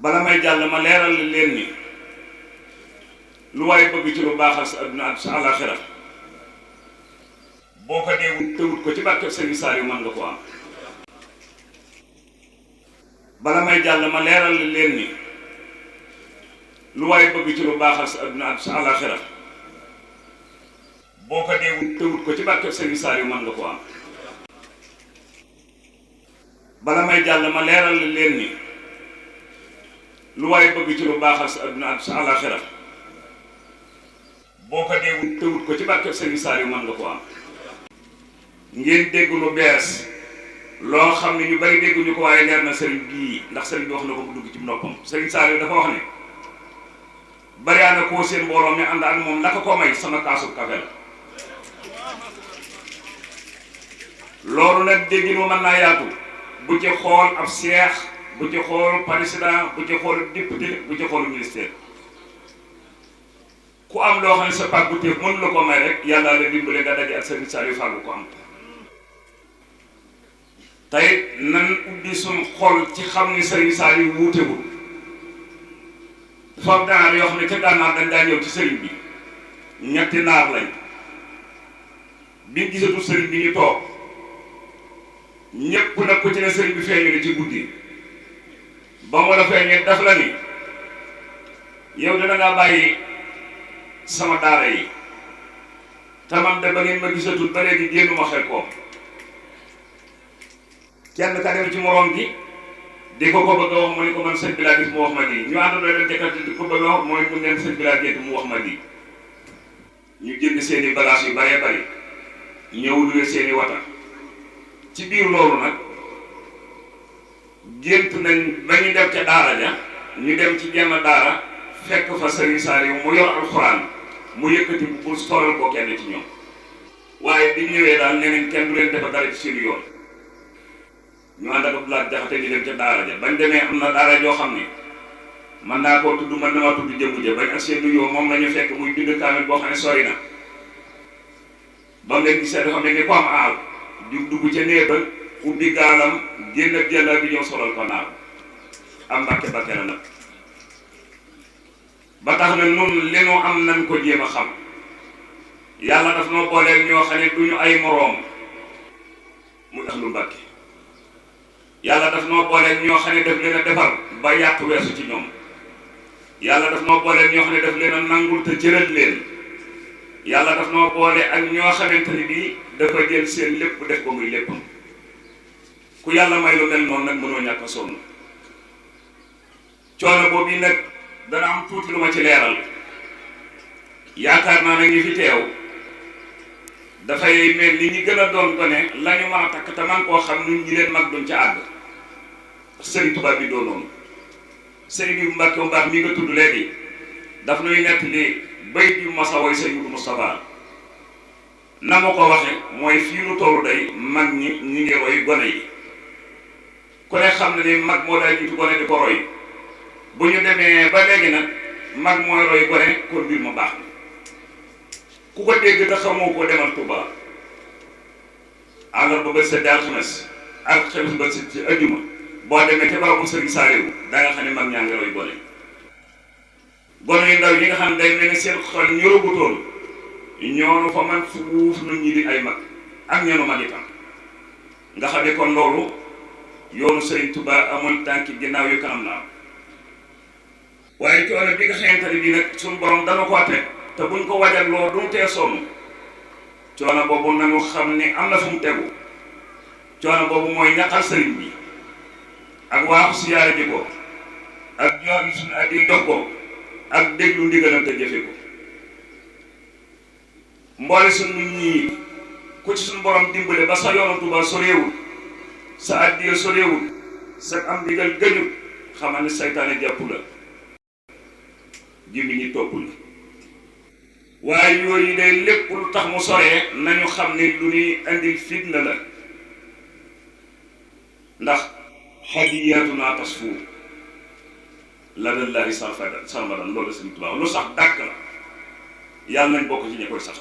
bala may jàll ma leeral leen ni lu waaye bëgg ci lu baaxal sa adduna ak sa àllaaxira boo ko deewut tëwut ko ci barkeb Sëriñ Saaliw mën nga ko am. bala may jàll ma leeral leen ni lu waaye bëgg ci lu baaxal sa adduna ak sa àllaaxira boo ko deewut tëwut ko ci barkeb Sëriñ Saaliw mën nga ko am. bala may jàll ma leeral leen ni lu waaye bëgg ci lu baaxal sa adduna ak sa àllaaxira boo ko deewut tëwut ko ci barkeb Sëriñ Saaliw mën nga ko am. ngeen dégg lu bees loo xam ne ñu bari dégguñu ko waaye leer na sëriñ bii ndax sëriñ bi wax na ko bu dugg ci noppam. Sëriñ Saaliw dafa wax ne bariyaana koo seen mbooloo mi ànd ak moom la ko may sama kaasu kafe la. loolu nag déggin mu mën naa yaatu bu ci xool ab seex bu ci xool président bu ci xool député bu ci xool ministère ku am loo xam ne sa pàggu téef mënu la ko may rek yàlla la dimbale nga daje ak Sëriñ Saaliw fàggu ko am. tey nan ubbi suñ xol ci xam ni Sëriñ Saaliw wuutewul. dafa am gànnaar yoo xam ne ca gànnaar dañ daa ñëw ci sëriñ bi ñetti naar lañ bi gisatu sëriñ bi ñu toog ñépp nag ko ci ne sëriñ bi feeñu ne ci guddi ba mu la feeñee daf la ni yow dina ngaa bàyyi sama daara yi te man de ba ngeen ma gisatul ba léegi génnuma xel koom. kenn ka dem ci morom gi di ko bëgg a wax mu ne ko man sëñ bi laa gis mu wax ma di ñu àndandoo leen jëkkati di ko bëgg a wax mooy mun leen sëñ bi laa gént mu wax ma di ñu jënd seeni bagage yu baree bari ñëw luwe seeni wata ci biir loolu nag gént nañ ba ñu dem ca daara ja ñu dem ci genn daara fekk fa Sëriñ Saaliw mu yor alxuraan mu yëkkati bu solal ko kenn ci ñoom waaye bi ñëwee daal neneen kenn du leen defa dara ci seeni yoon ñu ànd ak Abdoulaye Jaxate ñu dem ca daara ja bañ demee am na daara joo xam ne mën naa koo tudd mën na maa tudd jëmm ja bañ ak seen nuyoo moom la ñu fekk muy bind kaamil boo xam ne sori na ba mu leen gisee dafa mel ni ko am aal dugg ca néeg ba ubbi gaalam génn ak jëlla bi ñëw solal ko naaw am mbàkke bakke la nag ba tax na nun li nu am nañ ko jéem a xam yàlla daf noo booleel ñoo xam ne du ñu ay moroom mu tax lu mbàkke yàlla daf noo booleel ñoo xam ne daf leen a defar ba yàq weesu ci ñoom yàlla daf noo booleel ñoo xam ne daf leen a nangul te jëral leen yàlla daf noo boole ak ñoo xamante ni bii dafa jël seen lépp def ko muy léppam ku yàlla may lu mel noonu nag mënoo ñàkk a sonn coono boobu nag dana am tuuti lu ma ci leeral yaakaar naa ne ñi fi teew dafay mel ni ñi gën a doon gone la ñu mën a takk te man koo xam nun ñi leen mag duñ ca àgg Sëriñ Tuubaa bi doo noonu sëriñ bi Mbàkke mu baax mi nga tudd léegi daf nuy nett li bay bi masa woy sëriñ Mudu Mustafaa na ma ko waxe mooy fii nu tollu day mag ñi ngi roy gone yi ku ne xam ne ni mag moo daa jiitu gone di ko roy bu ñu demee ba léegi nag mag mooy roy gone kon mbir ma baax ku ko dégg te xamoo ko demal Tuubaa àllar ba bët sa alxames ak xames ba si ci ajjuma boo demee te barabu Sëriñ Saaliw da nga xam ne mag ñaa ngi roy gone gone yu ndaw yi nga xam ne day mel ni seen xol ñorogutoon ñoonu fa man fuuf nu ñi di ay mag ak ñeenu mag itam nga xam ne kon loolu yoonu Sëriñ Tuubaa amul tànki ginnaaw yu kanam la am waaye coono bi nga xamante ne bii nag suñu borom dana ko teg te buñ ko wajal loo du tee sonn coono boobu nañu xam ne am na fu mu tegu coono boobu mooy ñaqal sëriñ bi ak waaxu siyaare ji ko ak jox suñu addi jox ko ak déglu ndigalam te jëfe ko mboole suñu ñii ku ci suñu borom dimbale ba sa yoonu Tuubaa soreewul sa addiya soreewul sa am ndigal gëñul xamal ne saytaane jàpp la jimbi ñi topp la waaye yooyu de lépp lu tax mu soree nañu xam ne lu ñuy andil fitna la ndax hadiyaatuna tasfu ladallaahi sarmadan loolu Sëriñ Tuubaa lu sax dàkk la yàlla nañ bokk ci ñi koy sax